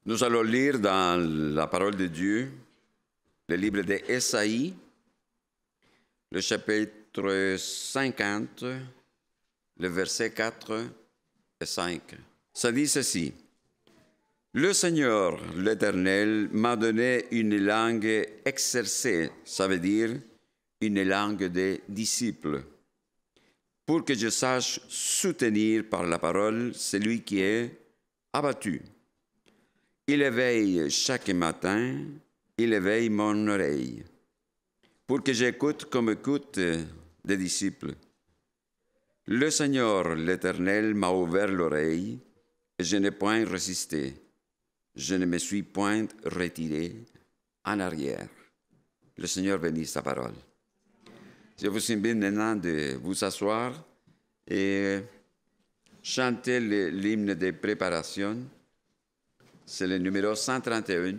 Nous allons lire dans la parole de Dieu le livre d'Ésaïe, le chapitre 50, le verset 4 et 5. Ça dit ceci. Le Seigneur, l'Éternel, m'a donné une langue exercée, ça veut dire une langue des disciples, pour que je sache soutenir par la parole celui qui est abattu. Il éveille chaque matin, il éveille mon oreille, pour que j'écoute comme écoutent des disciples. Le Seigneur, l'Éternel, m'a ouvert l'oreille, et je n'ai point résisté. Je ne me suis point retiré en arrière. Le Seigneur bénisse sa parole. Je vous invite maintenant de vous asseoir et chanter l'hymne de préparation. C'est le numéro 131.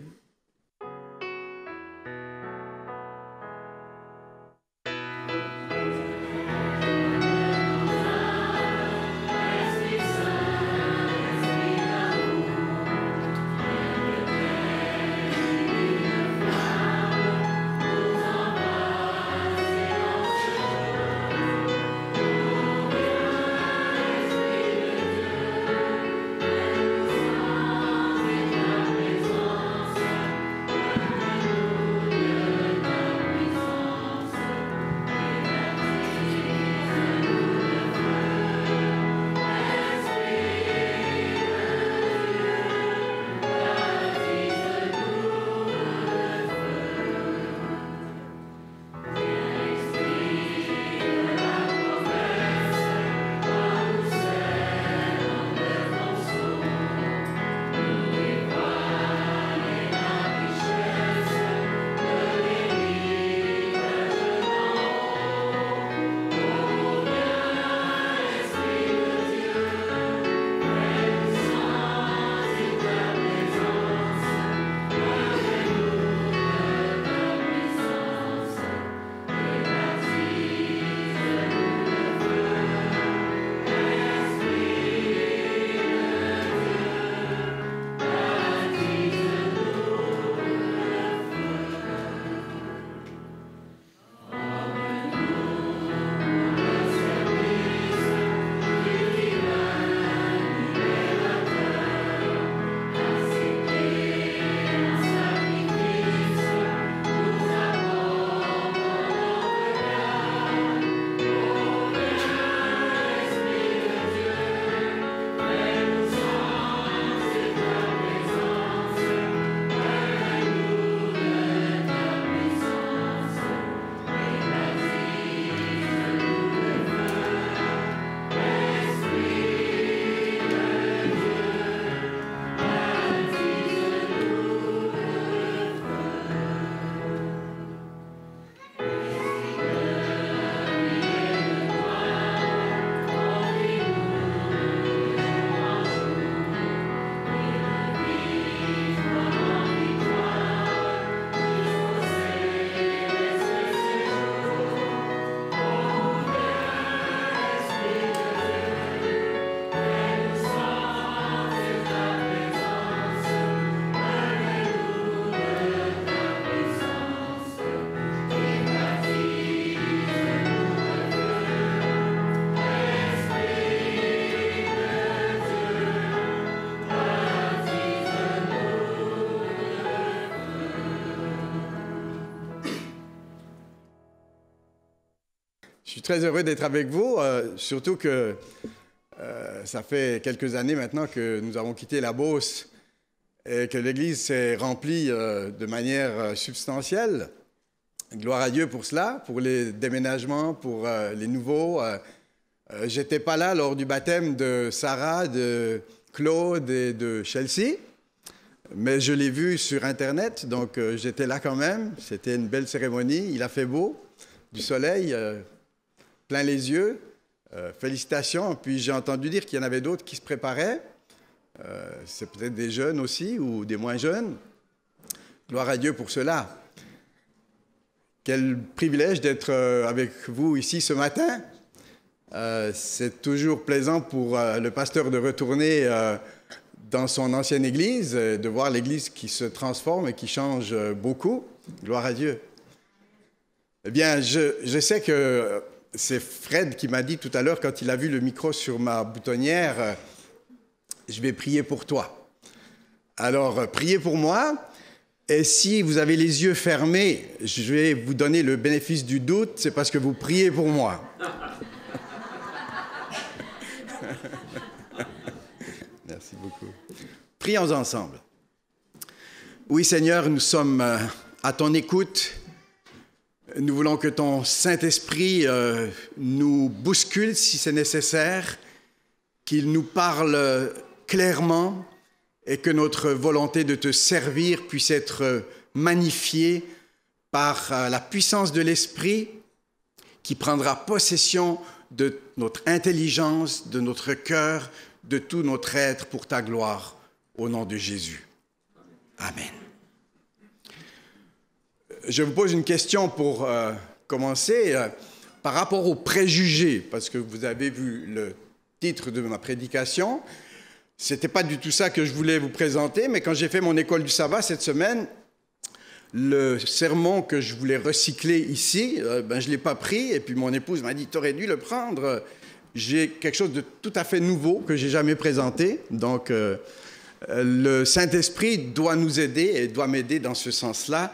Je suis très heureux d'être avec vous, surtout que ça fait quelques années maintenant que nous avons quitté la Beauce et que l'Église s'est remplie de manière substantielle. Gloire à Dieu pour cela, pour les déménagements, pour les nouveaux. J'étais pas là lors du baptême de Sarah, de Claude et de Chelsea, mais je l'ai vu sur Internet, donc j'étais là quand même. C'était une belle cérémonie, il a fait beau, du soleil plein les yeux. Félicitations. Puis j'ai entendu dire qu'il y en avait d'autres qui se préparaient. C'est peut-être des jeunes aussi ou des moins jeunes. Gloire à Dieu pour cela. Quel privilège d'être avec vous ici ce matin. C'est toujours plaisant pour le pasteur de retourner dans son ancienne église, de voir l'église qui se transforme et qui change beaucoup. Gloire à Dieu. Eh bien, je sais que c'est Fred qui m'a dit tout à l'heure, quand il a vu le micro sur ma boutonnière, je vais prier pour toi. Alors, priez pour moi. Et si vous avez les yeux fermés, je vais vous donner le bénéfice du doute, c'est parce que vous priez pour moi. Merci beaucoup. Prions ensemble. Oui, Seigneur, nous sommes à ton écoute. Nous voulons que ton Saint-Esprit nous bouscule si c'est nécessaire, qu'il nous parle clairement et que notre volonté de te servir puisse être magnifiée par la puissance de l'Esprit qui prendra possession de notre intelligence, de notre cœur, de tout notre être pour ta gloire, au nom de Jésus. Amen. Je vous pose une question pour commencer par rapport aux préjugés, parce que vous avez vu le titre de ma prédication. Ce n'était pas du tout ça que je voulais vous présenter, mais quand j'ai fait mon école du sabbat cette semaine, le sermon que je voulais recycler ici, je ne l'ai pas pris, et puis mon épouse m'a dit « tu aurais dû le prendre ». J'ai quelque chose de tout à fait nouveau que je n'ai jamais présenté, donc le Saint-Esprit doit nous aider et doit m'aider dans ce sens-là.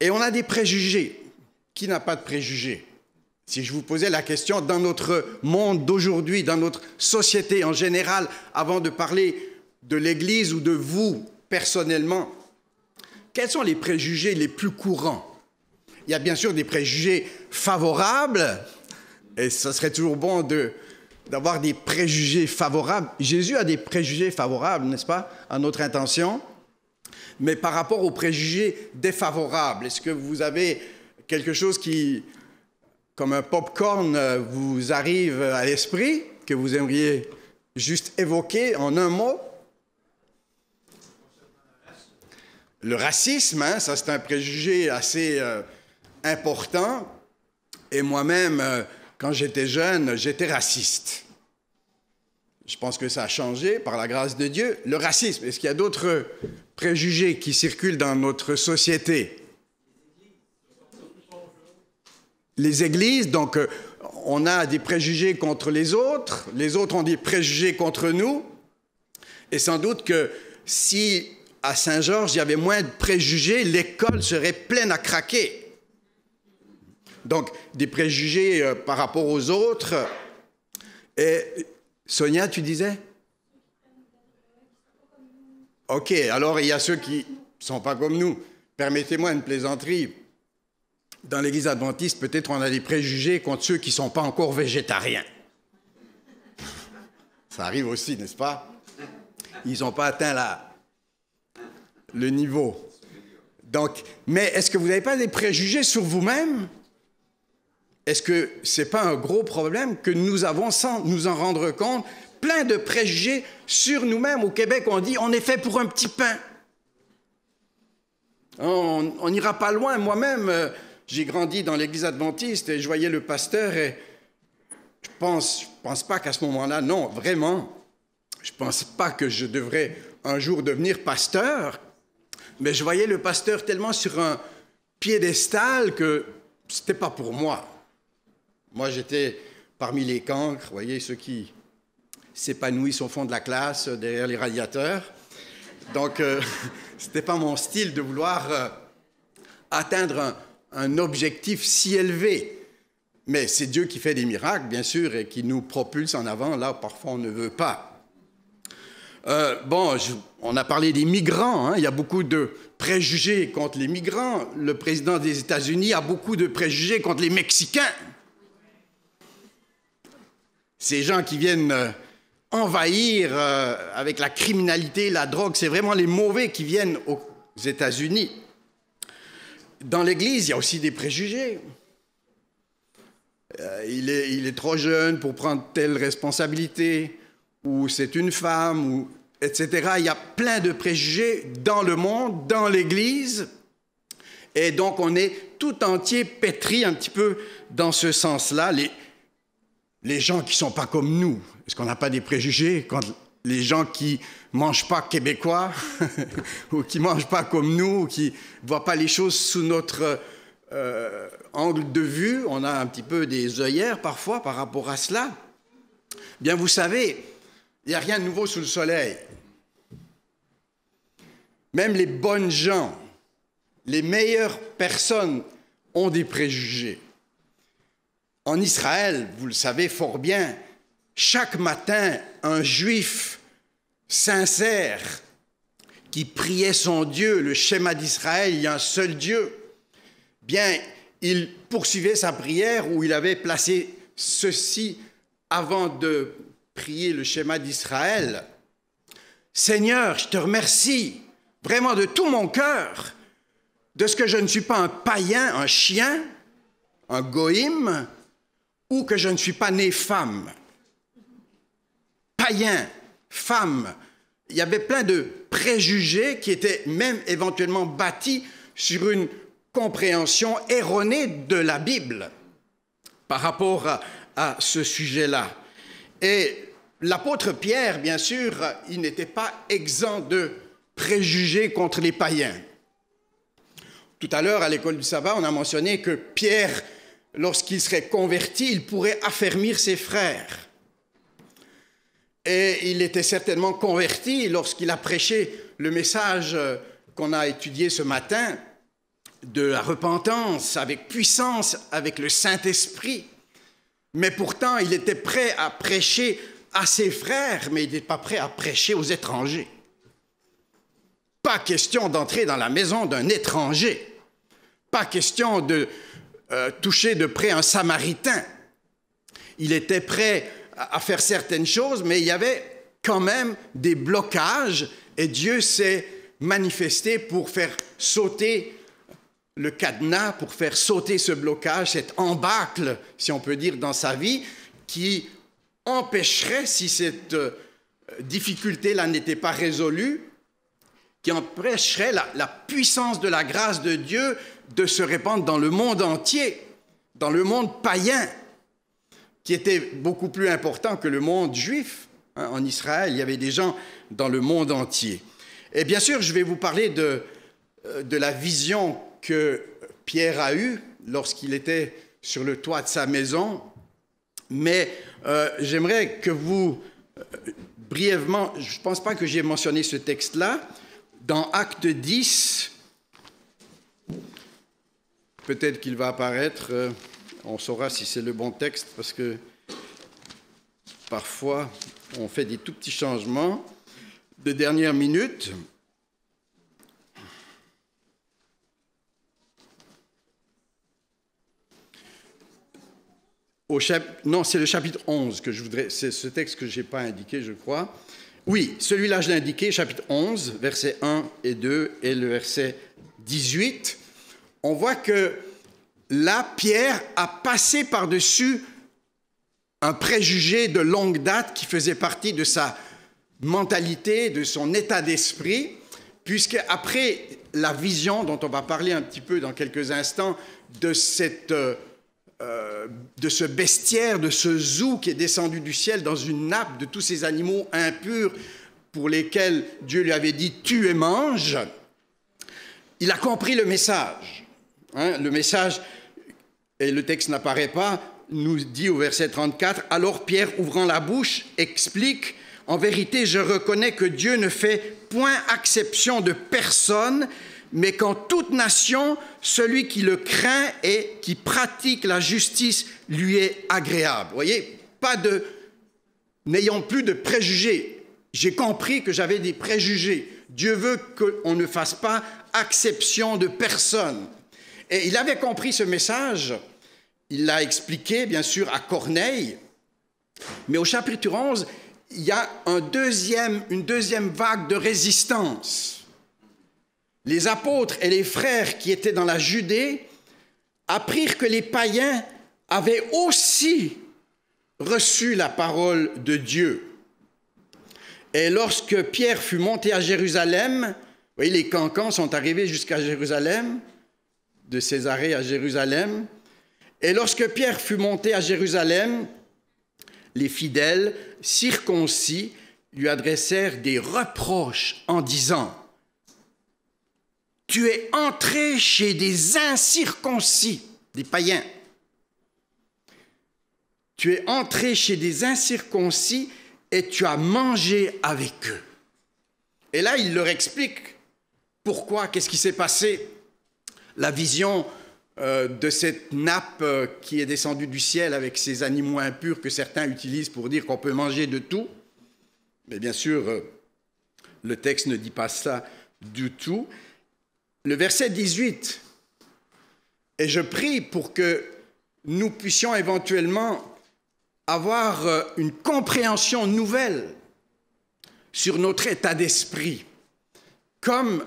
Et on a des préjugés. Qui n'a pas de préjugés? Si je vous posais la question, dans notre monde d'aujourd'hui, dans notre société en général, avant de parler de l'Église ou de vous personnellement, quels sont les préjugés les plus courants? Il y a bien sûr des préjugés favorables, et ce serait toujours bon d'avoir des préjugés favorables. Jésus a des préjugés favorables, n'est-ce pas, à notre intention? Mais par rapport aux préjugés défavorables, est-ce que vous avez quelque chose qui, comme un popcorn, vous arrive à l'esprit, que vous aimeriez juste évoquer en un mot? Le racisme, hein, ça c'est un préjugé assez important. Et moi-même, quand j'étais jeune, j'étais raciste. Je pense que ça a changé par la grâce de Dieu. Le racisme, est-ce qu'il y a d'autres préjugés qui circulent dans notre société? Les églises, donc on a des préjugés contre les autres ont des préjugés contre nous, et sans doute que si à Saint-Georges il y avait moins de préjugés, l'école serait pleine à craquer. Donc des préjugés par rapport aux autres. Et Sonia, tu disais? OK, alors il y a ceux qui ne sont pas comme nous. Permettez-moi une plaisanterie. Dans l'Église adventiste, peut-être on a des préjugés contre ceux qui ne sont pas encore végétariens. Ça arrive aussi, n'est-ce pas? Ils n'ont pas atteint le niveau. Donc, mais est-ce que vous n'avez pas des préjugés sur vous-même? Est-ce que ce n'est pas un gros problème que nous avons, sans nous en rendre compte, plein de préjugés sur nous-mêmes? Au Québec, on dit « on est fait pour un petit pain ». On n'ira pas loin. Moi-même, j'ai grandi dans l'Église adventiste et je voyais le pasteur et je pense pas qu'à ce moment-là, non, vraiment, je ne pense pas que je devrais un jour devenir pasteur, mais je voyais le pasteur tellement sur un piédestal que ce n'était pas pour moi. Moi, j'étais parmi les cancres, vous voyez, ceux qui s'épanouissent au fond de la classe, derrière les radiateurs. Donc, ce n'était pas mon style de vouloir atteindre un objectif si élevé. Mais c'est Dieu qui fait des miracles, bien sûr, et qui nous propulse en avant, là, parfois, on ne veut pas. On a parlé des migrants, hein. Il y a beaucoup de préjugés contre les migrants. Le président des États-Unis a beaucoup de préjugés contre les Mexicains. Ces gens qui viennent envahir avec la criminalité, la drogue, c'est vraiment les mauvais qui viennent aux États-Unis. Dans l'Église, il y a aussi des préjugés. Il est trop jeune pour prendre telle responsabilité, ou c'est une femme, ou, etc. Il y a plein de préjugés dans le monde, dans l'Église, et donc on est tout entier pétri un petit peu dans ce sens-là. Les gens qui ne sont pas comme nous, est-ce qu'on n'a pas des préjugés contre les gens qui ne mangent pas québécois ou qui ne mangent pas comme nous, ou qui ne voient pas les choses sous notre angle de vue. On a un petit peu des œillères parfois par rapport à cela. Bien, vous savez, il n'y a rien de nouveau sous le soleil. Même les bonnes gens, les meilleures personnes ont des préjugés. En Israël, vous le savez fort bien, chaque matin, un juif sincère qui priait son Dieu, le schéma d'Israël, il y a un seul Dieu, bien, il poursuivait sa prière où il avait placé ceci avant de prier le schéma d'Israël. Seigneur, je te remercie vraiment de tout mon cœur de ce que je ne suis pas un païen, un chien, un goïm, ou que je ne suis pas né femme. Païen, femme, il y avait plein de préjugés qui étaient même éventuellement bâtis sur une compréhension erronée de la Bible par rapport à ce sujet-là. Et l'apôtre Pierre, bien sûr, il n'était pas exempt de préjugés contre les païens. Tout à l'heure, à l'école du sabbat, on a mentionné que Pierre, lorsqu'il serait converti, il pourrait affermir ses frères. Et il était certainement converti lorsqu'il a prêché le message qu'on a étudié ce matin, de la repentance avec puissance, avec le Saint-Esprit. Mais pourtant, il était prêt à prêcher à ses frères, mais il n'était pas prêt à prêcher aux étrangers. Pas question d'entrer dans la maison d'un étranger. Pas question de toucher de près un Samaritain. Il était prêt à faire certaines choses, mais il y avait quand même des blocages et Dieu s'est manifesté pour faire sauter le cadenas, pour faire sauter ce blocage, cette embâcle, si on peut dire, dans sa vie, qui empêcherait, si cette difficulté-là n'était pas résolue, qui empêcherait la puissance de la grâce de Dieu de se répandre dans le monde entier, dans le monde païen, qui était beaucoup plus important que le monde juif. En Israël, il y avait des gens dans le monde entier. Et bien sûr, je vais vous parler de la vision que Pierre a eue lorsqu'il était sur le toit de sa maison. Mais j'aimerais que vous, brièvement, je ne pense pas que j'ai mentionné ce texte-là, dans Acte 10, peut-être qu'il va apparaître, on saura si c'est le bon texte, parce que parfois on fait des tout petits changements de dernière minute. Non, c'est le chapitre 11 que je voudrais... C'est ce texte que je n'ai pas indiqué, je crois. Oui, celui-là, je l'ai indiqué, chapitre 11, versets 1 et 2, et le verset 18. On voit que là, Pierre a passé par-dessus un préjugé de longue date qui faisait partie de sa mentalité, de son état d'esprit, puisque après la vision dont on va parler un petit peu dans quelques instants, de ce bestiaire, de ce zou qui est descendu du ciel dans une nappe de tous ces animaux impurs pour lesquels Dieu lui avait dit « tue et mange », il a compris le message. Le message, et le texte n'apparaît pas, nous dit au verset 34, « Alors Pierre, ouvrant la bouche, explique « En vérité, je reconnais que Dieu ne fait point acception de personne, mais qu'en toute nation, celui qui le craint et qui pratique la justice lui est agréable. » Vous voyez, n'ayons plus de préjugés. J'ai compris que j'avais des préjugés. Dieu veut qu'on ne fasse pas acception de personne. Et il avait compris ce message. Il l'a expliqué, bien sûr, à Corneille. Mais au chapitre 11, il y a une deuxième vague de résistance. Les apôtres et les frères qui étaient dans la Judée apprirent que les païens avaient aussi reçu la parole de Dieu. Et lorsque Pierre fut monté à Jérusalem, vous voyez, les cancans sont arrivés jusqu'à Jérusalem, de Césarée à Jérusalem, et lorsque Pierre fut monté à Jérusalem, les fidèles circoncis lui adressèrent des reproches en disant « Tu es entré chez des incirconcis, des païens. Tu es entré chez des incirconcis et tu as mangé avec eux. » Et là, il leur explique pourquoi, qu'est-ce qui s'est passé. La vision de cette nappe qui est descendue du ciel avec ces animaux impurs que certains utilisent pour dire qu'on peut manger de tout. Mais bien sûr, le texte ne dit pas ça du tout. Le verset 18, « Et je prie pour que nous puissions éventuellement avoir une compréhension nouvelle sur notre état d'esprit, comme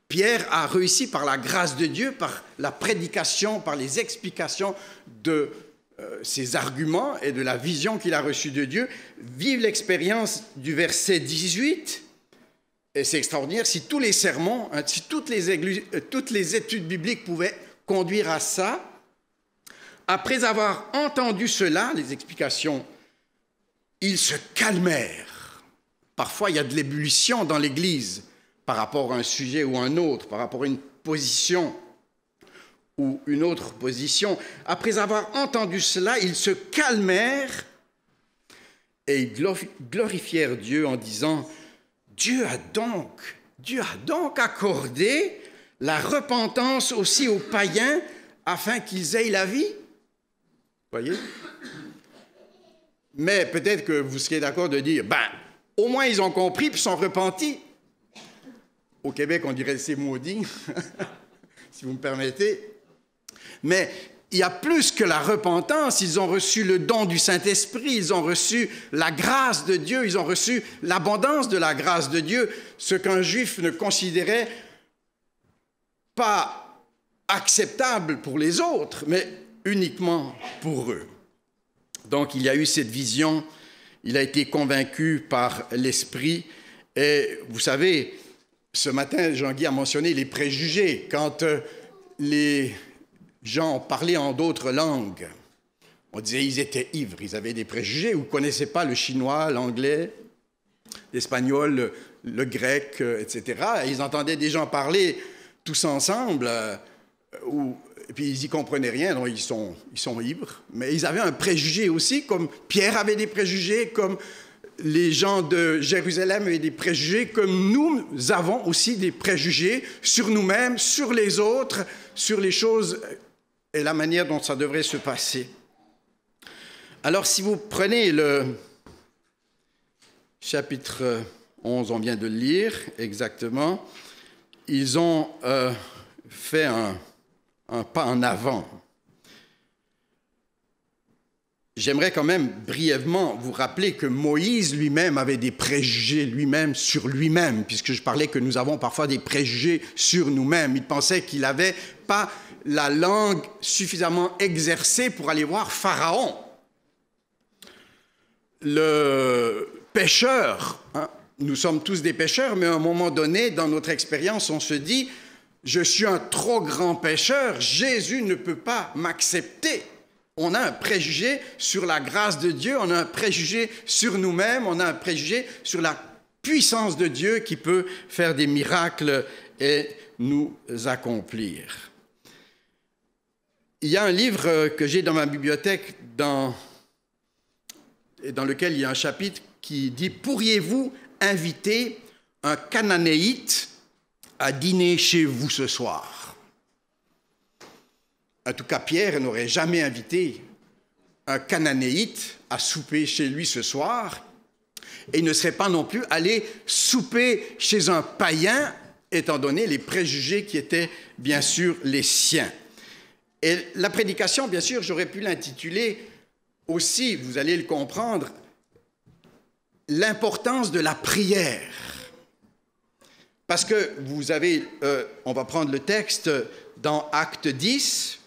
Pierre a réussi par la grâce de Dieu, par la prédication, par les explications de ses arguments et de la vision qu'il a reçue de Dieu, vivre l'expérience du verset 18. Et c'est extraordinaire, si tous les sermons, si toutes les études bibliques pouvaient conduire à ça, après avoir entendu cela, les explications, ils se calmèrent. Parfois, il y a de l'ébullition dans l'Église par rapport à un sujet ou un autre, par rapport à une position ou une autre position. Après avoir entendu cela, ils se calmèrent et ils glorifièrent Dieu en disant « Dieu a donc accordé la repentance aussi aux païens afin qu'ils aient la vie. » Voyez? Mais peut-être que vous seriez d'accord de dire, au moins ils ont compris puis sont repentis. Au Québec, on dirait c'est maudit, si vous me permettez. Mais il y a plus que la repentance. Ils ont reçu le don du Saint-Esprit, ils ont reçu la grâce de Dieu, ils ont reçu l'abondance de la grâce de Dieu, ce qu'un Juif ne considérait pas acceptable pour les autres, mais uniquement pour eux. Donc, il y a eu cette vision, il a été convaincu par l'Esprit. Et vous savez, ce matin, Jean-Guy a mentionné les préjugés. Quand les gens parlaient en d'autres langues, on disait qu'ils étaient ivres, ils avaient des préjugés, ou ne connaissaient pas le chinois, l'anglais, l'espagnol, le grec, etc. Et ils entendaient des gens parler tous ensemble, et puis ils n'y comprenaient rien, donc ils sont ivres. Mais ils avaient un préjugé aussi, comme Pierre avait des préjugés, comme les gens de Jérusalem avaient des préjugés, comme nous avons aussi des préjugés sur nous-mêmes, sur les autres, sur les choses et la manière dont ça devrait se passer. Alors, si vous prenez le chapitre 11, on vient de le lire exactement, ils ont fait un pas en avant. J'aimerais quand même brièvement vous rappeler que Moïse lui-même avait des préjugés lui-même sur lui-même, puisque je parlais que nous avons parfois des préjugés sur nous-mêmes. Il pensait qu'il n'avait pas la langue suffisamment exercée pour aller voir Pharaon. Le pécheur, nous sommes tous des pécheurs, mais à un moment donné, dans notre expérience, on se dit « Je suis un trop grand pécheur, Jésus ne peut pas m'accepter ». On a un préjugé sur la grâce de Dieu, on a un préjugé sur nous-mêmes, on a un préjugé sur la puissance de Dieu qui peut faire des miracles et nous accomplir. Il y a un livre que j'ai dans ma bibliothèque dans lequel il y a un chapitre qui dit « Pourriez-vous inviter un Cananéite à dîner chez vous ce soir ?» En tout cas, Pierre n'aurait jamais invité un Cananéite à souper chez lui ce soir et il ne serait pas non plus allé souper chez un païen, étant donné les préjugés qui étaient bien sûr les siens. Et la prédication, bien sûr, j'aurais pu l'intituler aussi, vous allez le comprendre, l'importance de la prière. Parce que vous avez, on va prendre le texte dans Acte 10,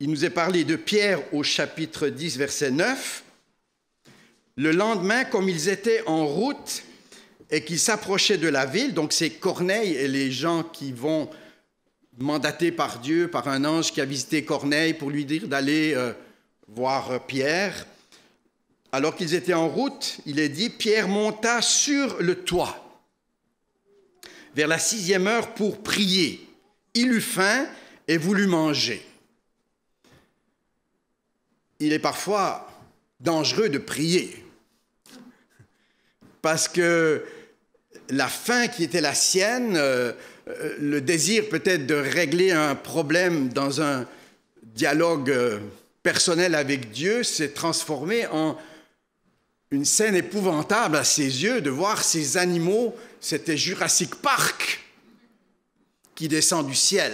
il nous est parlé de Pierre au chapitre 10, verset 9. Le lendemain, comme ils étaient en route et qu'ils s'approchaient de la ville, donc c'est Corneille et les gens qui vont mandaté par Dieu, par un ange qui a visité Corneille pour lui dire d'aller voir Pierre. Alors qu'ils étaient en route, il est dit, Pierre monta sur le toit vers la 6e heure pour prier. Il eut faim et voulut manger. Il est parfois dangereux de prier parce que la faim qui était la sienne, le désir peut-être de régler un problème dans un dialogue personnel avec Dieu s'est transformé en une scène épouvantable à ses yeux de voir ces animaux, c'était Jurassic Park qui descend du ciel.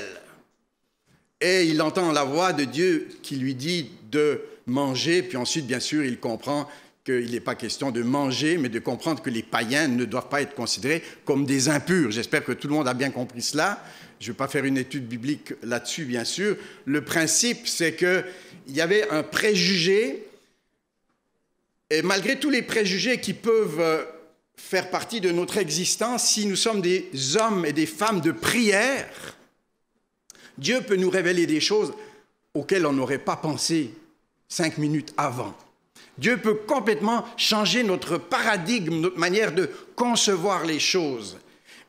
Et il entend la voix de Dieu qui lui dit de manger, puis ensuite, bien sûr, il comprend qu'il n'est pas question de manger, mais de comprendre que les païens ne doivent pas être considérés comme des impurs. J'espère que tout le monde a bien compris cela. Je ne vais pas faire une étude biblique là-dessus, bien sûr. Le principe, c'est qu'il y avait un préjugé, et malgré tous les préjugés qui peuvent faire partie de notre existence, si nous sommes des hommes et des femmes de prière, Dieu peut nous révéler des choses auxquelles on n'aurait pas pensé 5 minutes avant. Dieu peut complètement changer notre paradigme, notre manière de concevoir les choses.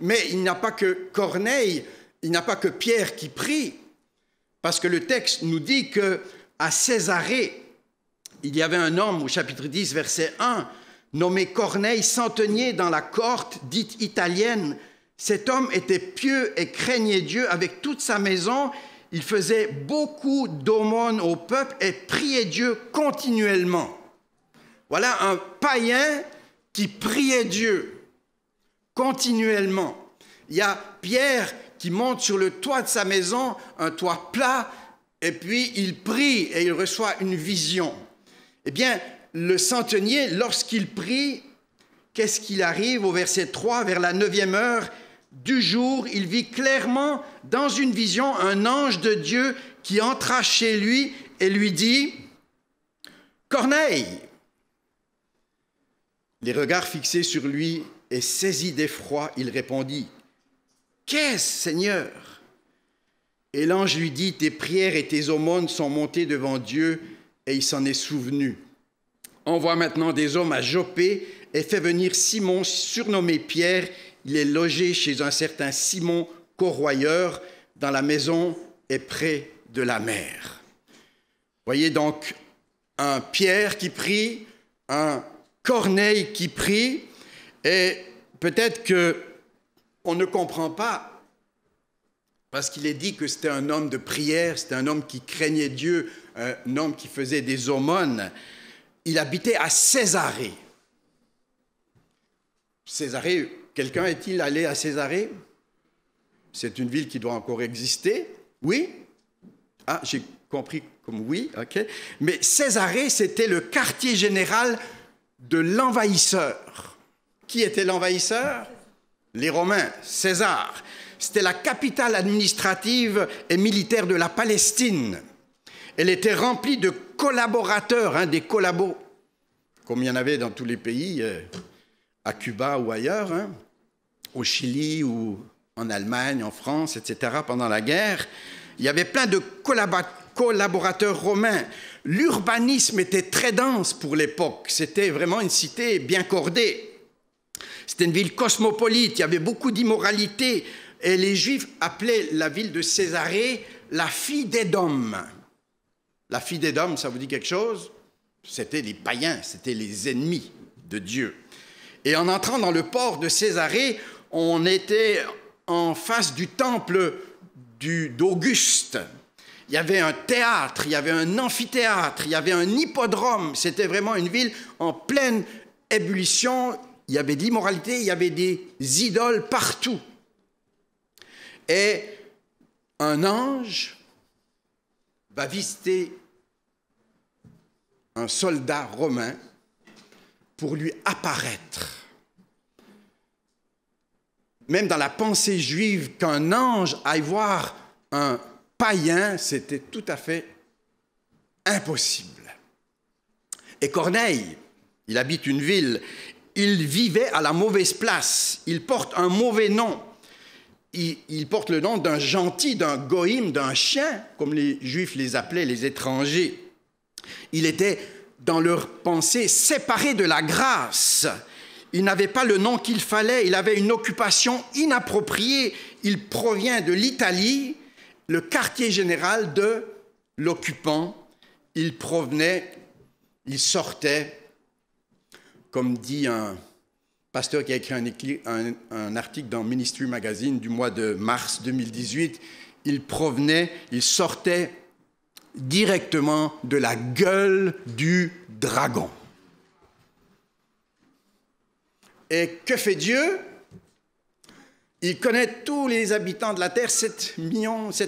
Mais il n'y a pas que Corneille, il n'y a pas que Pierre qui prie, parce que le texte nous dit qu'à Césarée, il y avait un homme, au chapitre 10, verset 1, nommé Corneille, centenier dans la cohorte dite italienne. Cet homme était pieux et craignait Dieu avec toute sa maison. Il faisait beaucoup d'aumônes au peuple et priait Dieu continuellement. Voilà un païen qui priait Dieu continuellement. Il y a Pierre qui monte sur le toit de sa maison, un toit plat, et puis il prie et il reçoit une vision. Eh bien, le centenier, lorsqu'il prie, qu'est-ce qu'il arrive au verset 3, vers la 9e heure du jour, il vit clairement dans une vision un ange de Dieu qui entra chez lui et lui dit « Corneille !» Les regards fixés sur lui et saisi d'effroi, il répondit « Qu'est-ce, Seigneur ?» Et l'ange lui dit « Tes prières et tes aumônes sont montées devant Dieu et il s'en est souvenu. Envoie maintenant des hommes à Joppé et fais venir Simon, surnommé Pierre. Il est logé chez un certain Simon, corroyeur, dans la maison et près de la mer. » Voyez donc un Pierre qui prie, un Corneille qui prie, et peut-être qu'on ne comprend pas, parce qu'il est dit que c'était un homme de prière, c'était un homme qui craignait Dieu, un homme qui faisait des aumônes. Il habitait à Césarée. Césarée, quelqu'un est-il allé à Césarée? C'est une ville qui doit encore exister. Oui? Ah, j'ai compris comme oui, ok. Mais Césarée, c'était le quartier général de l'envahisseur. Qui était l'envahisseur? Les Romains, César. C'était la capitale administrative et militaire de la Palestine. Elle était remplie de collaborateurs, des collabos, comme il y en avait dans tous les pays, à Cuba ou ailleurs, au Chili ou en Allemagne, en France, etc., pendant la guerre. Il y avait plein de collaborateurs romains. L'urbanisme était très dense pour l'époque. C'était vraiment une cité bien cordée. C'était une ville cosmopolite, il y avait beaucoup d'immoralité. Et les Juifs appelaient la ville de Césarée la fille d'Édom. La fille d'Édom, ça vous dit quelque chose? C'était les païens, c'était les ennemis de Dieu. Et en entrant dans le port de Césarée, on était en face du temple d'Auguste. Il y avait un théâtre, il y avait un amphithéâtre, il y avait un hippodrome. C'était vraiment une ville en pleine ébullition. Il y avait de l'immoralité, il y avait des idoles partout. Et un ange va visiter un soldat romain pour lui apparaître. Même dans la pensée juive, qu'un ange aille voir un païen, c'était tout à fait impossible. Et Corneille, il habite une ville, il vivait à la mauvaise place, il porte un mauvais nom. il porte le nom d'un gentil, d'un goïm, d'un chien, comme les Juifs les appelaient, les étrangers. Il était, dans leur pensée, séparé de la grâce. Il n'avait pas le nom qu'il fallait, il avait une occupation inappropriée. Il provient de l'Italie, le quartier général de l'occupant. Il sortait, comme dit un pasteur qui a écrit un article dans Ministry Magazine du mois de mars 2018, il sortait directement de la gueule du dragon. Et que fait Dieu? Il connaît tous les habitants de la Terre, 7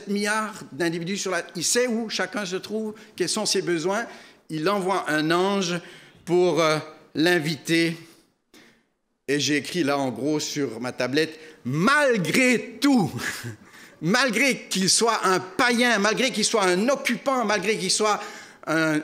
milliards d'individus sur la Terre. Il sait où chacun se trouve, quels sont ses besoins. Il envoie un ange pour l'inviter. Et j'ai écrit là en gros sur ma tablette, malgré tout, malgré qu'il soit un païen, malgré qu'il soit un occupant, malgré qu'il soit un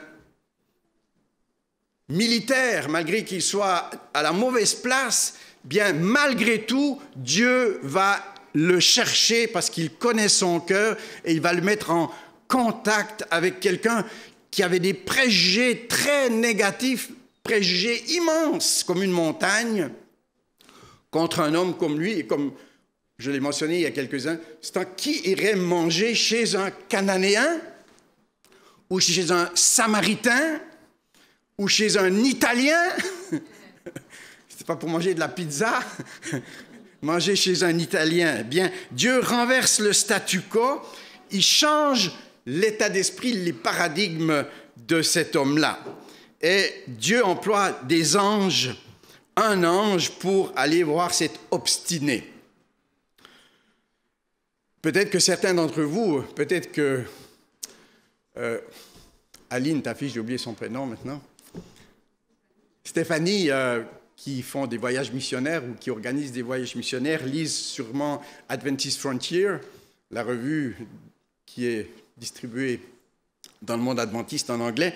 militaire, malgré qu'il soit à la mauvaise place, bien malgré tout, Dieu va le chercher parce qu'il connaît son cœur et il va le mettre en contact avec quelqu'un qui avait des préjugés très négatifs, préjugés immenses comme une montagne, contre un homme comme lui, et comme je l'ai mentionné il y a quelques instants, qui irait manger chez un Cananéen, ou chez un Samaritain, ou chez un Italien? C'est pas pour manger de la pizza, manger chez un Italien. Bien, Dieu renverse le statu quo, il change l'état d'esprit, les paradigmes de cet homme-là. Et Dieu emploie des anges, un ange pour aller voir cet obstiné. Peut-être que certains d'entre vous, peut-être que Aline, ta fille, j'ai oublié son prénom maintenant, Stéphanie, qui font des voyages missionnaires ou qui organisent des voyages missionnaires, lisent sûrement Adventist Frontier, la revue qui est distribuée dans le monde adventiste en anglais,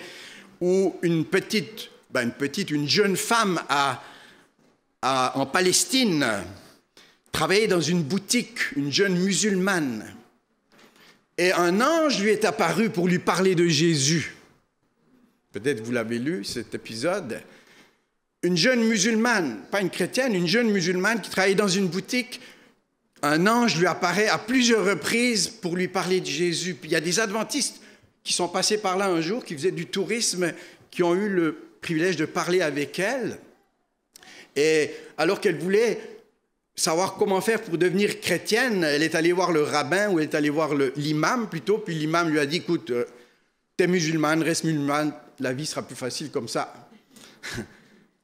où une jeune femme en Palestine travaillait dans une boutique, une jeune musulmane. Et un ange lui est apparu pour lui parler de Jésus. Peut-être vous l'avez lu, cet épisode. Une jeune musulmane, pas une chrétienne, une jeune musulmane qui travaillait dans une boutique. Un ange lui apparaît à plusieurs reprises pour lui parler de Jésus. Puis il y a des adventistes qui sont passés par là un jour, qui faisaient du tourisme, qui ont eu le privilège de parler avec elle. Et alors qu'elle voulait savoir comment faire pour devenir chrétienne, elle est allée voir le rabbin, ou elle est allée voir l'imam plutôt, puis l'imam lui a dit, écoute, t'es musulmane, reste musulmane, la vie sera plus facile comme ça.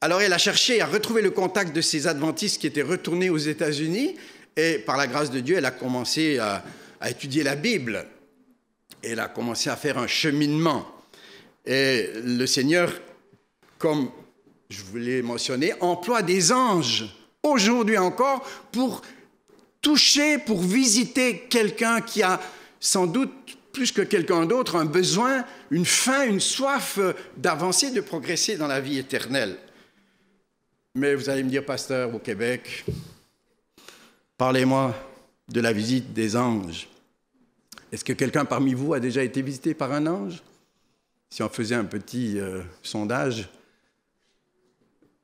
Alors elle a cherché à retrouver le contact de ces adventistes qui étaient retournés aux États-Unis, et par la grâce de Dieu, elle a commencé à étudier la Bible. Elle a commencé à faire un cheminement. Et le Seigneur, comme je vous l'ai mentionné, emploie des anges, aujourd'hui encore, pour toucher, pour visiter quelqu'un qui a sans doute, plus que quelqu'un d'autre, un besoin, une faim, une soif d'avancer, de progresser dans la vie éternelle. Mais vous allez me dire, pasteur, au Québec, parlez-moi de la visite des anges. Est-ce que quelqu'un parmi vous a déjà été visité par un ange? Si on faisait un petit sondage,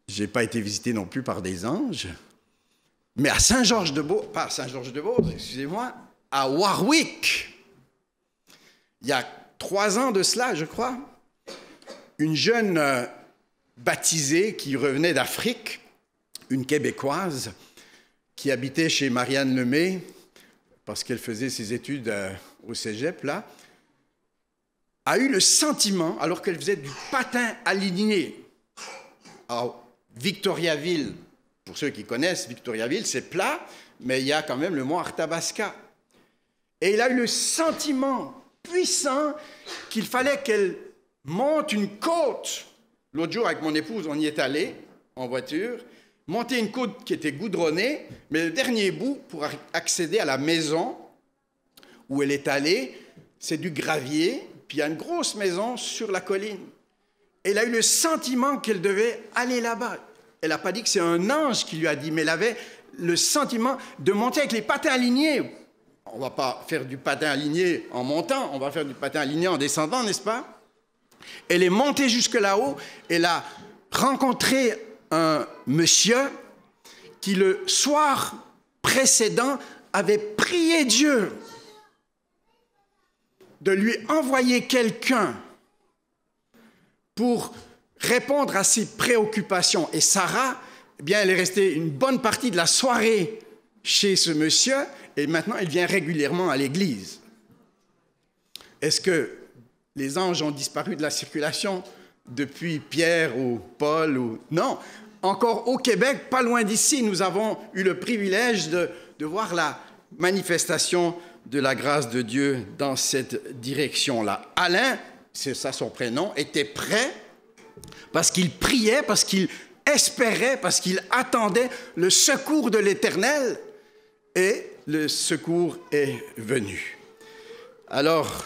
je n'ai pas été visité non plus par des anges, mais à Saint-Georges-de-Beauce, pas à Saint-Georges-de-Beauce, excusez-moi, à Warwick, il y a 3 ans de cela, je crois, une jeune baptisée qui revenait d'Afrique, une Québécoise, qui habitait chez Marianne Lemay, parce qu'elle faisait ses études au cégep, là, a eu le sentiment, alors qu'elle faisait du patin aligné à Victoriaville, pour ceux qui connaissent Victoriaville, c'est plat, mais il y a quand même le mont Arthabasca. Et il a eu le sentiment puissant qu'il fallait qu'elle monte une côte. L'autre jour, avec mon épouse, on y est allé en voiture, monter une côte qui était goudronnée, mais le dernier bout, pour accéder à la maison où elle est allée, c'est du gravier, puis il y a une grosse maison sur la colline. Elle a eu le sentiment qu'elle devait aller là-bas. Elle n'a pas dit que c'est un ange qui lui a dit, mais elle avait le sentiment de monter avec les patins alignés. On ne va pas faire du patin aligné en montant, on va faire du patin aligné en descendant, n'est-ce pas? Elle est montée jusque là-haut, elle a rencontré un monsieur qui, le soir précédent, avait prié Dieu de lui envoyer quelqu'un pour répondre à ses préoccupations. Et Sarah, eh bien, elle est restée une bonne partie de la soirée chez ce monsieur, et maintenant, elle vient régulièrement à l'église. Est-ce que les anges ont disparu de la circulation depuis Pierre ou Paul ou... Non. Encore au Québec, pas loin d'ici, nous avons eu le privilège de voir la manifestation de la grâce de Dieu dans cette direction-là. Alain, c'est ça son prénom, était prêt parce qu'il priait, parce qu'il espérait, parce qu'il attendait le secours de l'Éternel, et le secours est venu. Alors,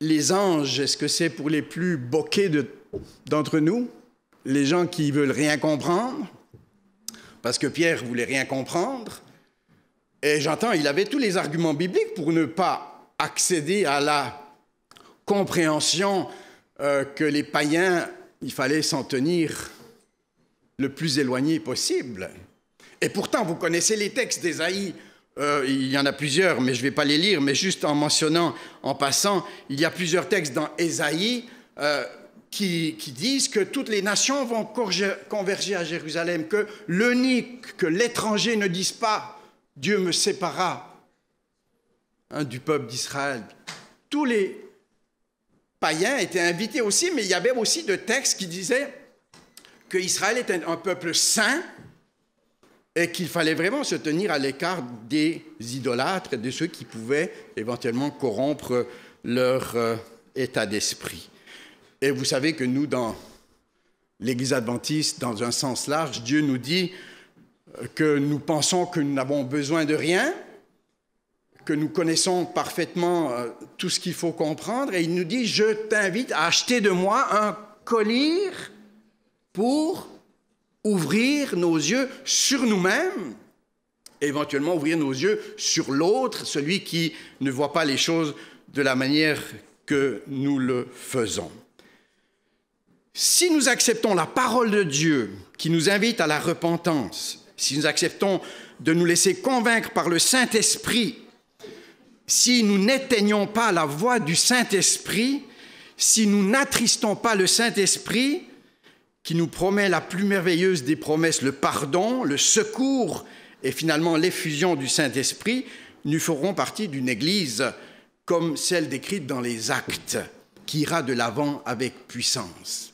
les anges, est-ce que c'est pour les plus boqués d'entre nous? Les gens qui veulent rien comprendre? Parce que Pierre voulait rien comprendre. Et j'entends, il avait tous les arguments bibliques pour ne pas accéder à la compréhension que les païens, il fallait s'en tenir le plus éloigné possible. Et pourtant, vous connaissez les textes d'Ésaïe. Il y en a plusieurs, mais je ne vais pas les lire, mais juste en mentionnant, en passant, il y a plusieurs textes dans Ésaïe qui disent que toutes les nations vont converger à Jérusalem, que l'unique, que l'étranger ne dise pas « Dieu me sépara du peuple d'Israël ». Tous les païens étaient invités aussi, mais il y avait aussi de textes qui disaient qu'Israël était un peuple saint et qu'il fallait vraiment se tenir à l'écart des idolâtres et de ceux qui pouvaient éventuellement corrompre leur état d'esprit. Et vous savez que nous, dans l'Église adventiste, dans un sens large, Dieu nous dit que nous pensons que nous n'avons besoin de rien, que nous connaissons parfaitement tout ce qu'il faut comprendre, et il nous dit « Je t'invite à acheter de moi un collier pour ouvrir nos yeux sur nous-mêmes, et éventuellement ouvrir nos yeux sur l'autre, celui qui ne voit pas les choses de la manière que nous le faisons. » Si nous acceptons la parole de Dieu qui nous invite à la repentance, si nous acceptons de nous laisser convaincre par le Saint-Esprit, si nous n'éteignons pas la voix du Saint-Esprit, si nous n'attristons pas le Saint-Esprit, qui nous promet la plus merveilleuse des promesses, le pardon, le secours et finalement l'effusion du Saint-Esprit, nous ferons partie d'une Église comme celle décrite dans les Actes, qui ira de l'avant avec puissance.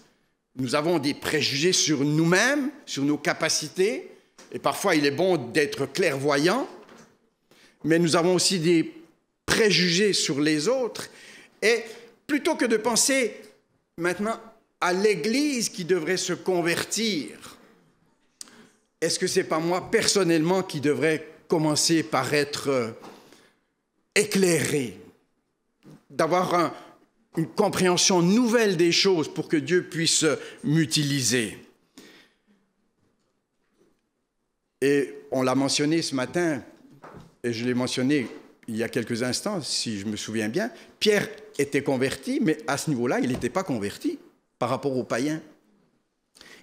Nous avons des préjugés sur nous-mêmes, sur nos capacités, et parfois il est bon d'être clairvoyant, mais nous avons aussi des préjugés sur les autres, et plutôt que de penser maintenant à l'Église qui devrait se convertir, est-ce que ce n'est pas moi personnellement qui devrais commencer par être éclairé, d'avoir une compréhension nouvelle des choses pour que Dieu puisse m'utiliser? Et on l'a mentionné ce matin, et je l'ai mentionné il y a quelques instants, si je me souviens bien, Pierre était converti, mais à ce niveau-là, il n'était pas converti par rapport aux païens.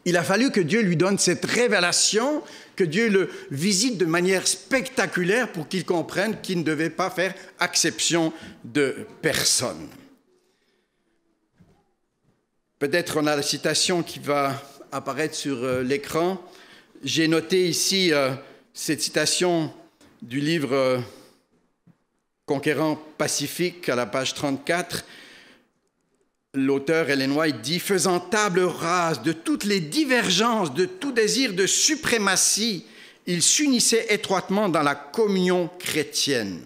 Il a fallu que Dieu lui donne cette révélation, que Dieu le visite de manière spectaculaire pour qu'il comprenne qu'il ne devait pas faire exception de personne. Peut-être on a la citation qui va apparaître sur l'écran. J'ai noté ici cette citation du livre Conquérant Pacifique à la page 34. L'auteur Ellen White dit « Faisant table rase de toutes les divergences, de tout désir de suprématie, il s'unissait étroitement dans la communion chrétienne. »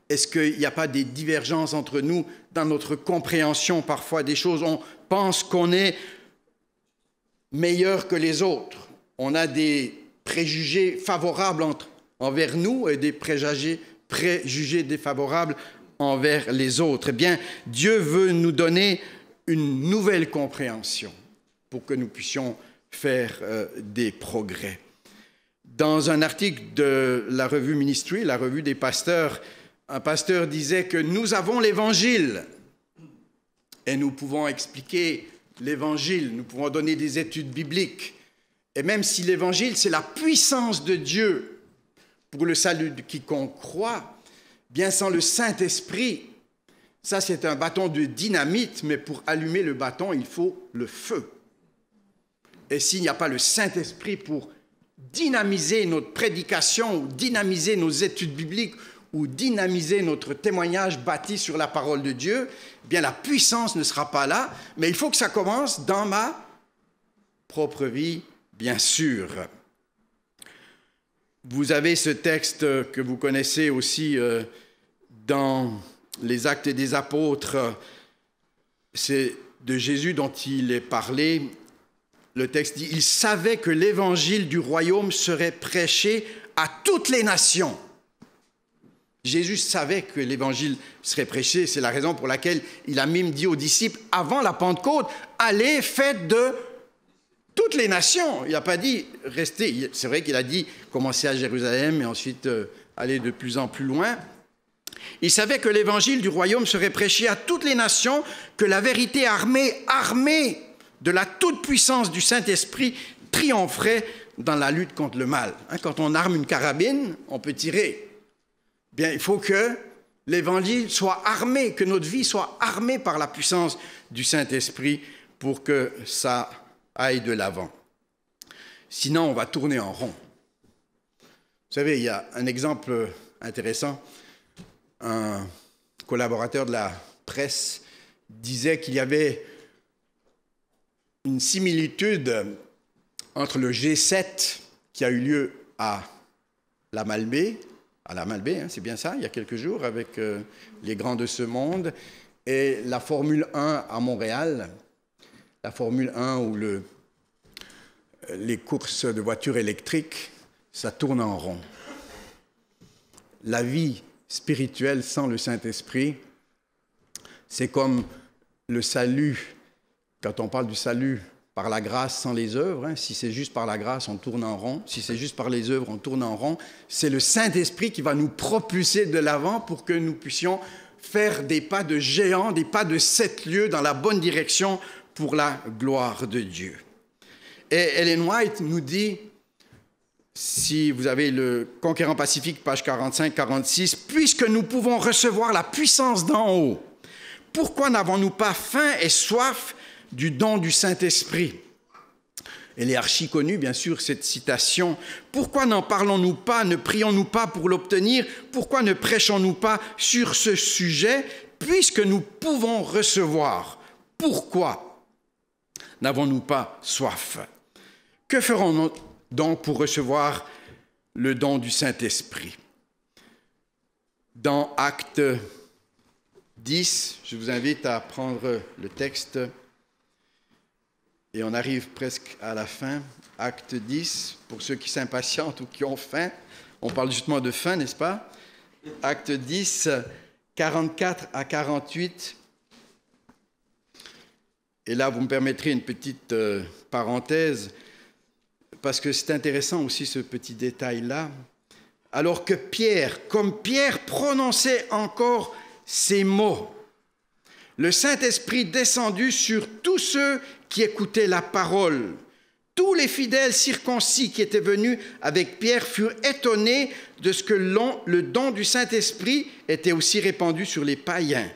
Est-ce qu'il n'y a pas des divergences entre nous dans notre compréhension parfois des choses? On pense qu'on est meilleur que les autres. On a des préjugés favorables envers nous et des préjugés défavorables envers les autres. Eh bien, Dieu veut nous donner une nouvelle compréhension pour que nous puissions faire des progrès. Dans un article de la revue Ministry, la revue des pasteurs, un pasteur disait que nous avons l'Évangile et nous pouvons expliquer l'Évangile, nous pouvons donner des études bibliques. Et même si l'Évangile, c'est la puissance de Dieu pour le salut de quiconque croit, bien sans le Saint-Esprit, ça c'est un bâton de dynamite, mais pour allumer le bâton, il faut le feu. Et s'il n'y a pas le Saint-Esprit pour dynamiser notre prédication, ou dynamiser nos études bibliques, ou dynamiser notre témoignage bâti sur la parole de Dieu, eh bien la puissance ne sera pas là, mais il faut que ça commence dans ma propre vie, bien sûr. Vous avez ce texte que vous connaissez aussi dans les Actes des Apôtres, c'est de Jésus dont il est parlé. Le texte dit, il savait que l'évangile du royaume serait prêché à toutes les nations. Jésus savait que l'évangile serait prêché, c'est la raison pour laquelle il a même dit aux disciples, avant la Pentecôte, allez, faites de toutes les nations. Il n'a pas dit, restez. C'est vrai qu'il a dit, commencez à Jérusalem et ensuite aller de plus en plus loin. Il savait que l'évangile du royaume serait prêché à toutes les nations, que la vérité armée de la toute-puissance du Saint-Esprit triompherait dans la lutte contre le mal. Quand on arme une carabine, on peut tirer. Bien, il faut que l'évangile soit armé, que notre vie soit armée par la puissance du Saint-Esprit pour que ça aille de l'avant. Sinon, on va tourner en rond. Vous savez, il y a un exemple intéressant. Un collaborateur de la presse disait qu'il y avait une similitude entre le G7 qui a eu lieu à la Malbaie, c'est bien ça, il y a quelques jours, avec les grands de ce monde, et la Formule 1 à Montréal, la Formule 1 où les courses de voitures électriques, ça tourne en rond. La vie spirituelle sans le Saint-Esprit, c'est comme le salut. Quand on parle du salut par la grâce sans les œuvres, si c'est juste par la grâce, on tourne en rond. Si c'est juste par les œuvres, on tourne en rond. C'est le Saint-Esprit qui va nous propulser de l'avant pour que nous puissions faire des pas de géant, des pas de 7 lieues dans la bonne direction pour la gloire de Dieu. Et Ellen White nous dit, si vous avez le Conquérant Pacifique, page 45-46, « Puisque nous pouvons recevoir la puissance d'en haut, pourquoi n'avons-nous pas faim et soif du don du Saint-Esprit » Elle est archi connue, bien sûr, cette citation. « Pourquoi n'en parlons-nous pas, ne prions-nous pas pour l'obtenir? Pourquoi ne prêchons-nous pas sur ce sujet, puisque nous pouvons recevoir? Pourquoi n'avons-nous pas soif? Que ferons-nous donc pour recevoir le don du Saint-Esprit? » Dans Actes 10, je vous invite à prendre le texte et on arrive presque à la fin. Acte 10, pour ceux qui s'impatientent ou qui ont faim. On parle justement de faim, n'est-ce pas? Acte 10, 44 à 48. Et là, vous me permettrez une petite parenthèse, parce que c'est intéressant aussi ce petit détail-là. Alors que Pierre, comme Pierre prononçait encore ces mots, le Saint-Esprit descendu sur tous ceux qui écoutaient la parole. Tous les fidèles circoncis qui étaient venus avec Pierre furent étonnés de ce que le don du Saint-Esprit était aussi répandu sur les païens.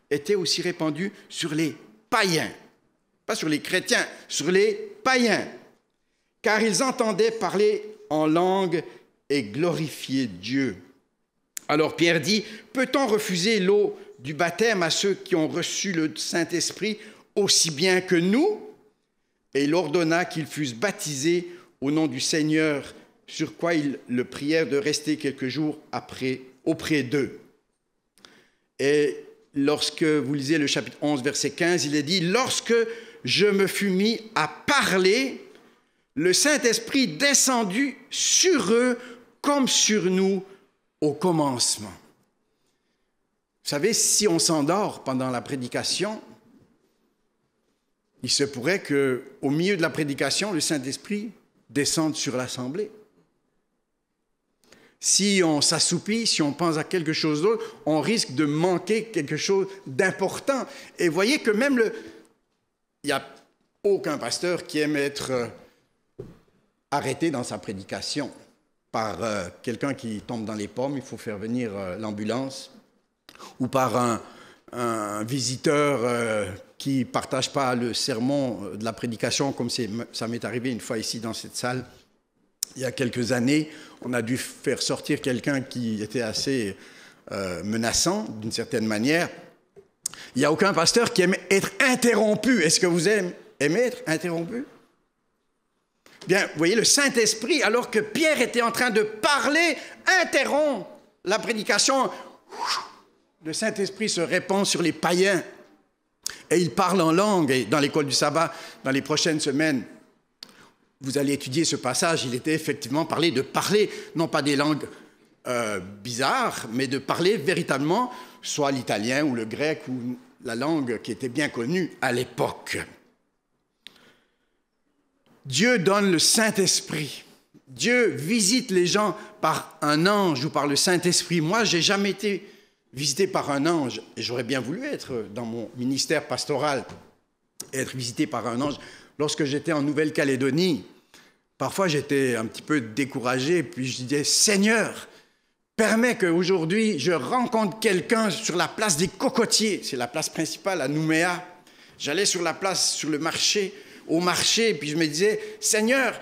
Était aussi répandu sur les païens. Pas sur les chrétiens, sur les païens. Car ils entendaient parler en langue et glorifier Dieu. Alors Pierre dit, peut-on refuser l'eau du baptême à ceux qui ont reçu le Saint-Esprit aussi bien que nous? Et il ordonna qu'ils fussent baptisés au nom du Seigneur, sur quoi ils le prièrent de rester quelques jours auprès d'eux. Et lorsque vous lisez le chapitre 11, verset 15, il est dit, « Lorsque je me fus mis à parler, le Saint-Esprit descendu sur eux comme sur nous au commencement. » Vous savez, si on s'endort pendant la prédication, il se pourrait qu'au milieu de la prédication, le Saint-Esprit descende sur l'assemblée. Si on s'assoupit, si on pense à quelque chose d'autre, on risque de manquer quelque chose d'important. Et voyez que même il n'y a aucun pasteur qui aime être arrêté dans sa prédication par quelqu'un qui tombe dans les pommes, il faut faire venir l'ambulance, ou par un visiteur qui ne partage pas le sermon de la prédication, comme ça m'est arrivé une fois ici dans cette salle. Il y a quelques années, on a dû faire sortir quelqu'un qui était assez menaçant, d'une certaine manière. Il n'y a aucun pasteur qui aime être interrompu. Est-ce que vous aimez être interrompu? Bien, vous voyez, le Saint-Esprit, alors que Pierre était en train de parler, interrompt la prédication. Le Saint-Esprit se répand sur les païens et il parle en langue. Et dans l'école du sabbat, dans les prochaines semaines, vous allez étudier ce passage. Il était effectivement de parler, non pas des langues bizarres, mais de parler véritablement, soit l'italien ou le grec ou la langue qui était bien connue à l'époque. Dieu donne le Saint-Esprit. Dieu visite les gens par un ange ou par le Saint-Esprit. Moi, je n'ai jamais été visité par un ange, et j'aurais bien voulu être dans mon ministère pastoral, être visité par un ange. Lorsque j'étais en Nouvelle-Calédonie, parfois j'étais un petit peu découragé, puis je disais, Seigneur, permets qu'aujourd'hui je rencontre quelqu'un sur la place des Cocotiers, c'est la place principale à Nouméa. J'allais sur la place, sur le marché, au marché, puis je me disais, Seigneur,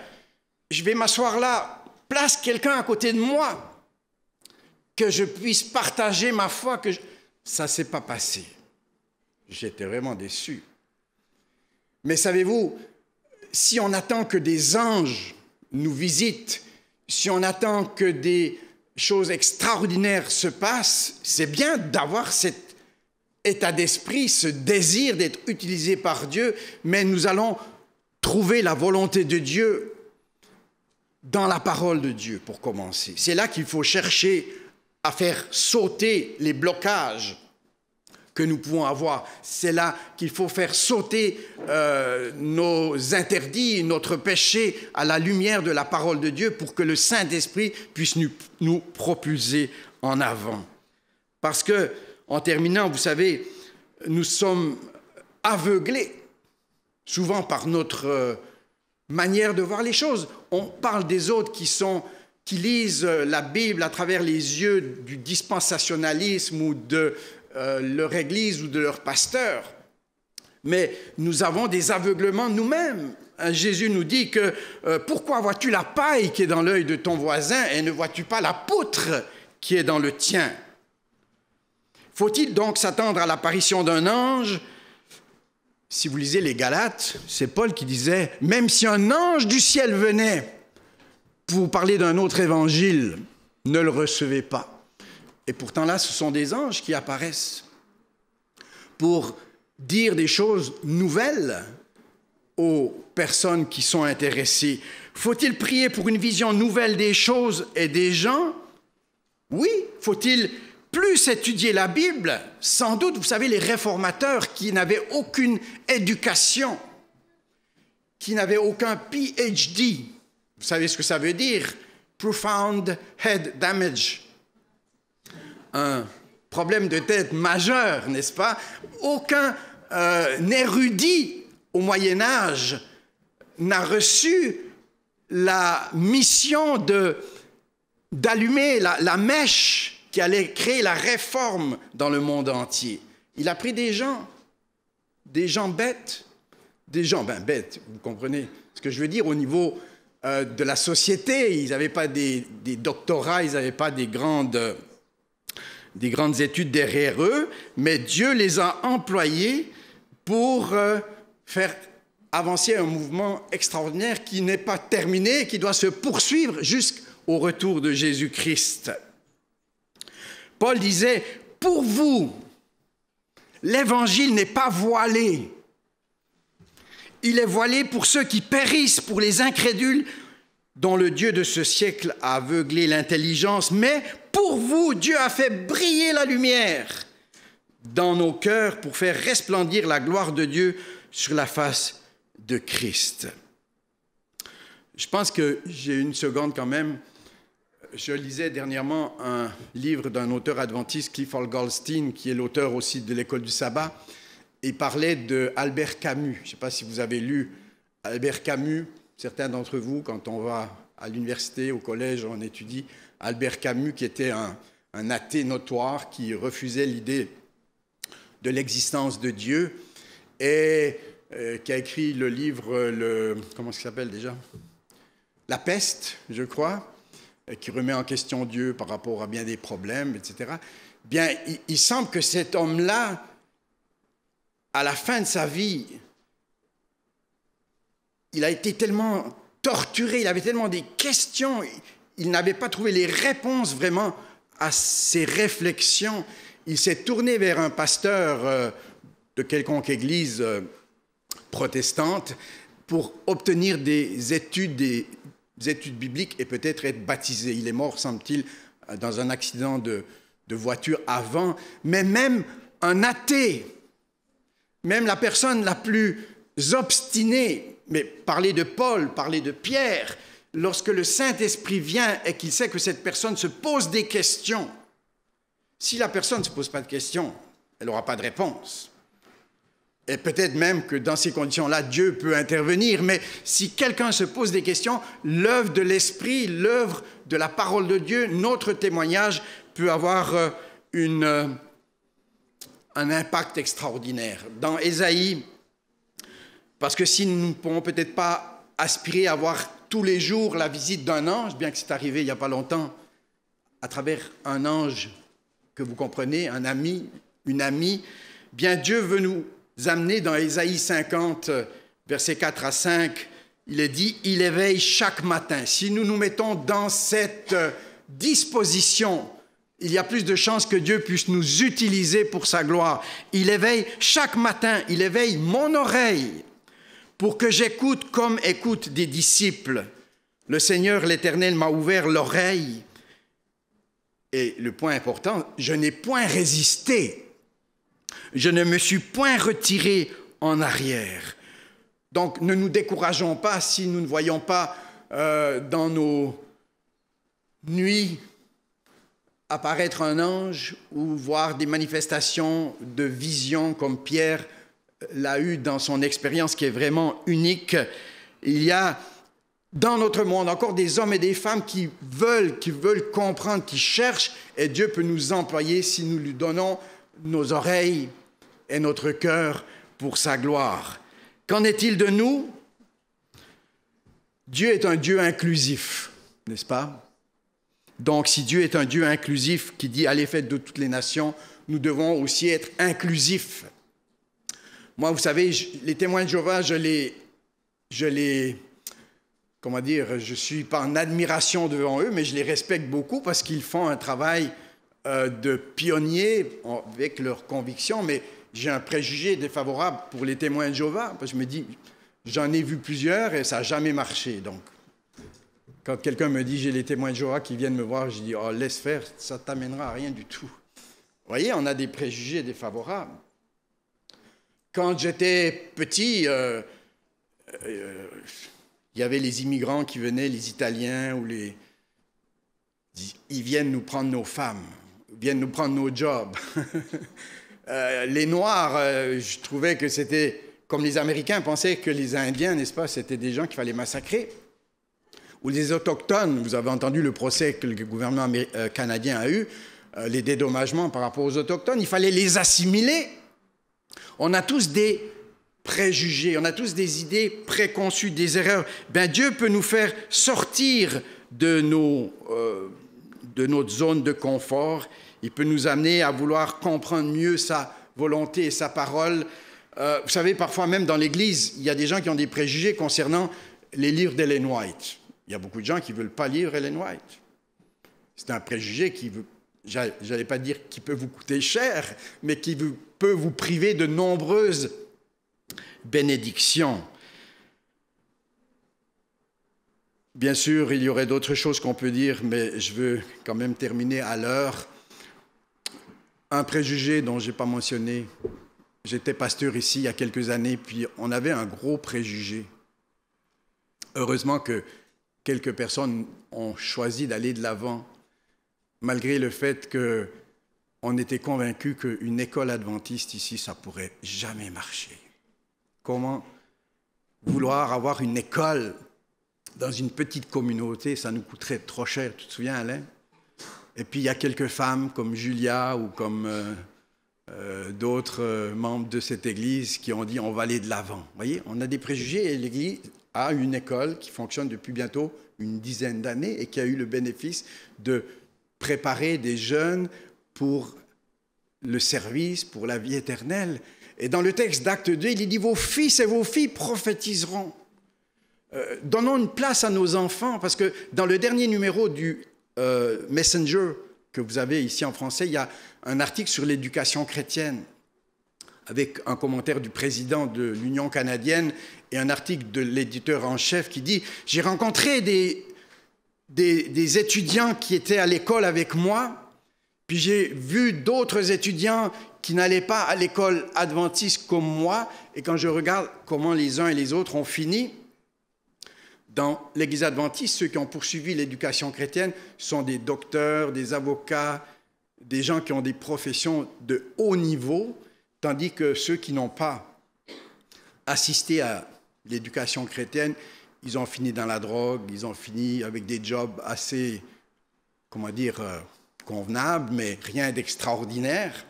je vais m'asseoir là, place quelqu'un à côté de moi, que je puisse partager ma foi. Ça ne s'est pas passé. J'étais vraiment déçu. Mais savez-vous, si on attend que des anges nous visitent, si on attend que des choses extraordinaires se passent, c'est bien d'avoir cet état d'esprit, ce désir d'être utilisé par Dieu, mais nous allons trouver la volonté de Dieu dans la parole de Dieu, pour commencer. C'est là qu'il faut chercher à faire sauter les blocages que nous pouvons avoir. C'est là qu'il faut faire sauter nos interdits, notre péché à la lumière de la parole de Dieu pour que le Saint-Esprit puisse nous propulser en avant. Parce que, en terminant, vous savez, nous sommes aveuglés souvent par notre manière de voir les choses. On parle des autres qui lisent la Bible à travers les yeux du dispensationalisme ou de leur église ou de leur pasteur. Mais nous avons des aveuglements nous-mêmes. Jésus nous dit que pourquoi vois-tu la paille qui est dans l'œil de ton voisin et ne vois-tu pas la poutre qui est dans le tien? Faut-il donc s'attendre à l'apparition d'un ange? Si vous lisez les Galates, c'est Paul qui disait, même si un ange du ciel venait pour vous parler d'un autre évangile, ne le recevez pas. Et pourtant là, ce sont des anges qui apparaissent pour dire des choses nouvelles aux personnes qui sont intéressées. Faut-il prier pour une vision nouvelle des choses et des gens? Oui. Faut-il plus étudier la Bible? Sans doute. Vous savez, les réformateurs qui n'avaient aucune éducation, qui n'avaient aucun PhD, vous savez ce que ça veut dire? Profound Head Damage. Un problème de tête majeur, n'est-ce pas? Aucun érudit au Moyen-Âge n'a reçu la mission d'allumer la mèche qui allait créer la réforme dans le monde entier. Il a pris des gens bêtes, bêtes, vous comprenez ce que je veux dire au niveau de la société. Ils n'avaient pas des doctorats, ils n'avaient pas des grandes études derrière eux, mais Dieu les a employés pour faire avancer un mouvement extraordinaire qui n'est pas terminé, qui doit se poursuivre jusqu'au retour de Jésus-Christ. Paul disait, pour vous, l'évangile n'est pas voilé. Il est voilé pour ceux qui périssent, pour les incrédules, dont le Dieu de ce siècle a aveuglé l'intelligence. Mais pour vous, Dieu a fait briller la lumière dans nos cœurs pour faire resplendir la gloire de Dieu sur la face de Christ. Je pense que j'ai une seconde quand même. Je lisais dernièrement un livre d'un auteur adventiste, Clifford Goldstein, qui est l'auteur aussi de l'École du sabbat. Il parlait d'Albert Camus. Je ne sais pas si vous avez lu Albert Camus. Certains d'entre vous, quand on va à l'université, au collège, on étudie Albert Camus, qui était un athée notoire, qui refusait l'idée de l'existence de Dieu, et qui a écrit le livre, comment ça s'appelle déjà? La peste, je crois, qui remet en question Dieu par rapport à bien des problèmes, etc. Bien, il semble que cet homme-là, à la fin de sa vie, il a été tellement torturé, il avait tellement des questions, il n'avait pas trouvé les réponses vraiment à ses réflexions. Il s'est tourné vers un pasteur de quelconque église protestante pour obtenir des études bibliques et peut-être être baptisé. Il est mort, semble-t-il, dans un accident de voiture avant. Mais même un athée, même la personne la plus obstinée, mais parler de Paul, parler de Pierre, lorsque le Saint-Esprit vient et qu'il sait que cette personne se pose des questions, si la personne ne se pose pas de questions, elle n'aura pas de réponse. Et peut-être même que dans ces conditions-là, Dieu peut intervenir. Mais si quelqu'un se pose des questions, l'œuvre de l'Esprit, l'œuvre de la parole de Dieu, notre témoignage peut avoir un impact extraordinaire. Dans Ésaïe, parce que si nous ne pourrons peut-être pas aspirer à voir tous les jours la visite d'un ange, bien que c'est arrivé il n'y a pas longtemps, à travers un ange que vous comprenez, un ami, une amie, bien Dieu veut nous amener dans Ésaïe 50, versets 4 à 5, il est dit « Il éveille chaque matin ». Si nous nous mettons dans cette disposition, il y a plus de chances que Dieu puisse nous utiliser pour sa gloire. Il éveille chaque matin, il éveille mon oreille pour que j'écoute comme écoutent des disciples. Le Seigneur, l'Éternel, m'a ouvert l'oreille. Et le point important, je n'ai point résisté. Je ne me suis point retiré en arrière. Donc, ne nous décourageons pas si nous ne voyons pas dans nos nuits apparaître un ange ou voir des manifestations de vision comme Pierre l'a eu dans son expérience qui est vraiment unique. Il y a dans notre monde encore des hommes et des femmes qui veulent comprendre, qui cherchent, et Dieu peut nous employer si nous lui donnons nos oreilles et notre cœur pour sa gloire. Qu'en est-il de nous? Dieu est un Dieu inclusif, n'est-ce pas? Donc, si Dieu est un Dieu inclusif qui dit « Allez, faites de toutes les nations », nous devons aussi être inclusifs. Moi, vous savez, les témoins de Jéhovah, je suis pas en admiration devant eux, mais je les respecte beaucoup parce qu'ils font un travail de pionnier avec leurs convictions, mais j'ai un préjugé défavorable pour les témoins de Jéhovah, parce que je me dis, j'en ai vu plusieurs et ça n'a jamais marché. Donc, quand quelqu'un me dit, j'ai les témoins de Jéhovah qui viennent me voir, je dis, oh, laisse faire, ça ne t'amènera à rien du tout. Vous voyez, on a des préjugés défavorables. Quand j'étais petit, il y avait les immigrants qui venaient, les Italiens, ils viennent nous prendre nos femmes, viennent nous prendre nos jobs. Les Noirs, je trouvais que c'était, comme les Américains pensaient que les Indiens, n'est-ce pas, c'était des gens qu'il fallait massacrer. Ou les Autochtones, vous avez entendu le procès que le gouvernement canadien a eu, les dédommagements par rapport aux Autochtones, il fallait les assimiler. On a tous des préjugés, on a tous des idées préconçues, des erreurs. Ben, Dieu peut nous faire sortir de notre zone de confort. Il peut nous amener à vouloir comprendre mieux sa volonté et sa parole. Vous savez, parfois même dans l'Église, il y a des gens qui ont des préjugés concernant les livres d'Ellen White. Il y a beaucoup de gens qui ne veulent pas lire Ellen White. C'est un préjugé qui veut, j'allais pas dire qui peut vous coûter cher, mais qui peut vous priver de nombreuses bénédictions. Bien sûr, il y aurait d'autres choses qu'on peut dire, mais je veux quand même terminer à l'heure. Un préjugé dont je n'ai pas mentionné, j'étais pasteur ici il y a quelques années, puis on avait un gros préjugé. Heureusement que quelques personnes ont choisi d'aller de l'avant, malgré le fait qu'on était convaincus qu'une école adventiste ici, ça ne pourrait jamais marcher. Comment vouloir avoir une école dans une petite communauté, ça nous coûterait trop cher, tu te souviens, Alain? Et puis il y a quelques femmes comme Julia ou comme d'autres membres de cette église qui ont dit on va aller de l'avant. Vous voyez, on a des préjugés et l'église a une école qui fonctionne depuis bientôt une dizaine d'années et qui a eu le bénéfice de préparer des jeunes pour le service, pour la vie éternelle. Et dans le texte d'Acte 2, il dit « Vos fils et vos filles prophétiseront ». Donnons une place à nos enfants, parce que dans le dernier numéro du Messenger que vous avez ici en français, il y a un article sur l'éducation chrétienne, avec un commentaire du président de l'Union canadienne et un article de l'éditeur en chef qui dit « J'ai rencontré des étudiants qui étaient à l'école avec moi, puis j'ai vu d'autres étudiants qui n'allaient pas à l'école adventiste comme moi, et quand je regarde comment les uns et les autres ont fini, dans l'Église adventiste, ceux qui ont poursuivi l'éducation chrétienne sont des docteurs, des avocats, des gens qui ont des professions de haut niveau, tandis que ceux qui n'ont pas assisté à l'éducation chrétienne, ils ont fini dans la drogue, ils ont fini avec des jobs assez, convenables, mais rien d'extraordinaire.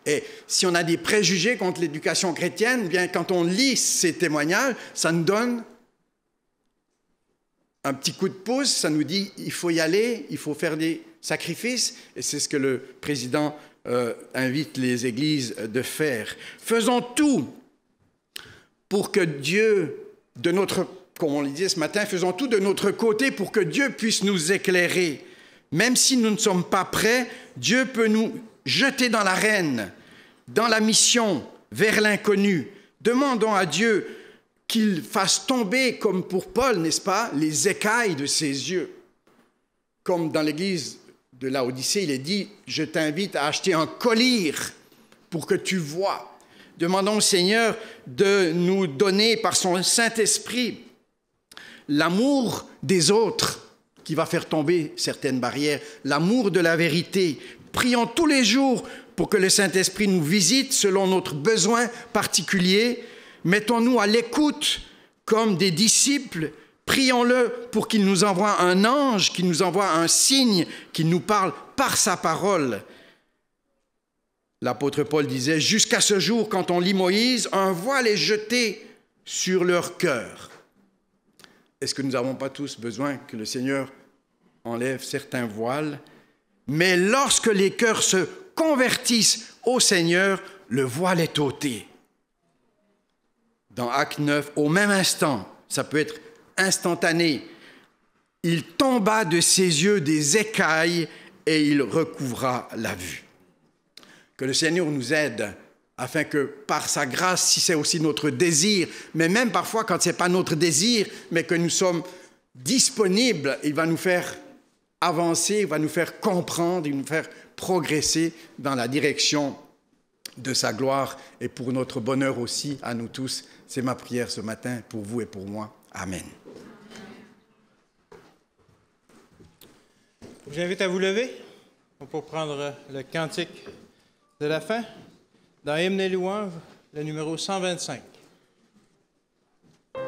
Et si on a des préjugés contre l'éducation chrétienne, bien, quand on lit ces témoignages, ça nous donne un petit coup de pouce, ça nous dit il faut y aller, il faut faire des sacrifices, et c'est ce que le président invite les églises de faire. Faisons tout pour que Dieu, comme on le disait ce matin, faisons tout de notre côté pour que Dieu puisse nous éclairer. Même si nous ne sommes pas prêts, Dieu peut nous jeter dans l'arène, dans la mission, vers l'inconnu. Demandons à Dieu qu'il fasse tomber, comme pour Paul, n'est-ce pas, les écailles de ses yeux. Comme dans l'église de Laodicée, il est dit, je t'invite à acheter un collier pour que tu vois. Demandons au Seigneur de nous donner par son Saint-Esprit l'amour des autres qui va faire tomber certaines barrières, l'amour de la vérité. Prions tous les jours pour que le Saint-Esprit nous visite selon notre besoin particulier. Mettons-nous à l'écoute comme des disciples. Prions-le pour qu'il nous envoie un ange, qu'il nous envoie un signe, qu'il nous parle par sa parole. L'apôtre Paul disait, jusqu'à ce jour, quand on lit Moïse, un voile est jeté sur leur cœur. Est-ce que nous n'avons pas tous besoin que le Seigneur enlève certains voiles? Mais lorsque les cœurs se convertissent au Seigneur, le voile est ôté. Dans Acte 9, au même instant, ça peut être instantané, il tomba de ses yeux des écailles et il recouvra la vue. Que le Seigneur nous aide afin que par sa grâce, si c'est aussi notre désir, mais même parfois quand ce n'est pas notre désir, mais que nous sommes disponibles, il va nous faire avancer, il va nous faire comprendre, il va nous faire progresser dans la direction de sa gloire et pour notre bonheur aussi à nous tous. C'est ma prière ce matin pour vous et pour moi. Amen. Je vous invite à vous lever pour prendre le cantique de la fin dans Hymne et louange, le numéro 125. Amen.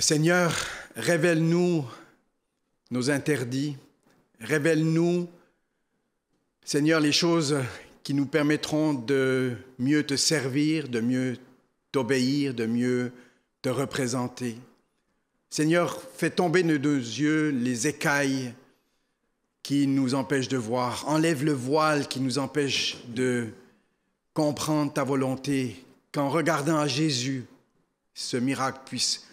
Seigneur, révèle-nous nos interdits, révèle-nous, Seigneur, les choses qui nous permettront de mieux te servir, de mieux t'obéir, de mieux te représenter. Seigneur, fais tomber de nos yeux les écailles qui nous empêchent de voir. Enlève le voile qui nous empêche de comprendre ta volonté. Qu'en regardant à Jésus, ce miracle puisse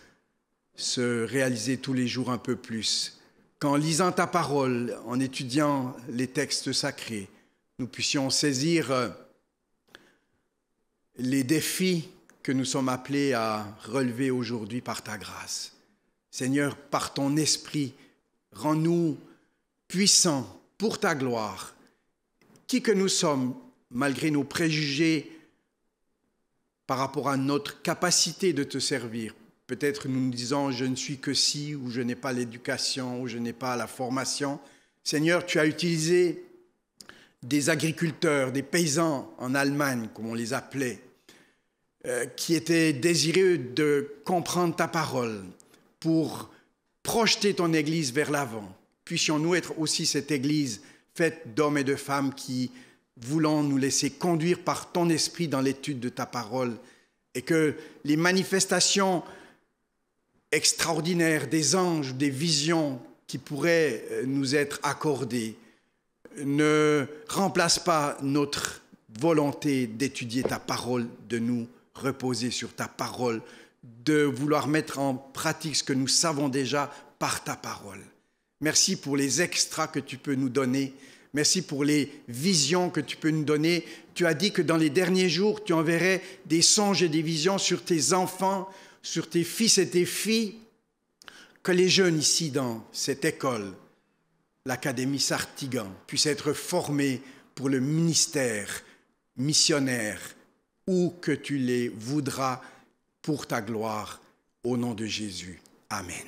se réaliser tous les jours un peu plus. Qu'en lisant ta parole, en étudiant les textes sacrés, nous puissions saisir les défis que nous sommes appelés à relever aujourd'hui par ta grâce. Seigneur, par ton esprit, rends-nous puissants pour ta gloire. Qui que nous sommes, malgré nos préjugés par rapport à notre capacité de te servir, peut-être nous nous disons « je ne suis que ci » ou « je n'ai pas l'éducation » ou « je n'ai pas la formation ». Seigneur, tu as utilisé des agriculteurs, des paysans en Allemagne, comme on les appelait, qui étaient désireux de comprendre ta parole pour projeter ton Église vers l'avant. Puissions-nous être aussi cette Église faite d'hommes et de femmes qui voulons nous laisser conduire par ton esprit dans l'étude de ta parole et que les manifestations extraordinaires des anges, des visions qui pourraient nous être accordées ne remplacent pas notre volonté d'étudier ta parole, de nous reposer sur ta parole, de vouloir mettre en pratique ce que nous savons déjà par ta parole. Merci pour les extras que tu peux nous donner. Merci pour les visions que tu peux nous donner. Tu as dit que dans les derniers jours, tu enverrais des songes et des visions sur tes enfants, sur tes fils et tes filles, que les jeunes ici dans cette école, l'Académie Sartigan, puissent être formés pour le ministère missionnaire où que tu les voudras pour ta gloire, au nom de Jésus. Amen.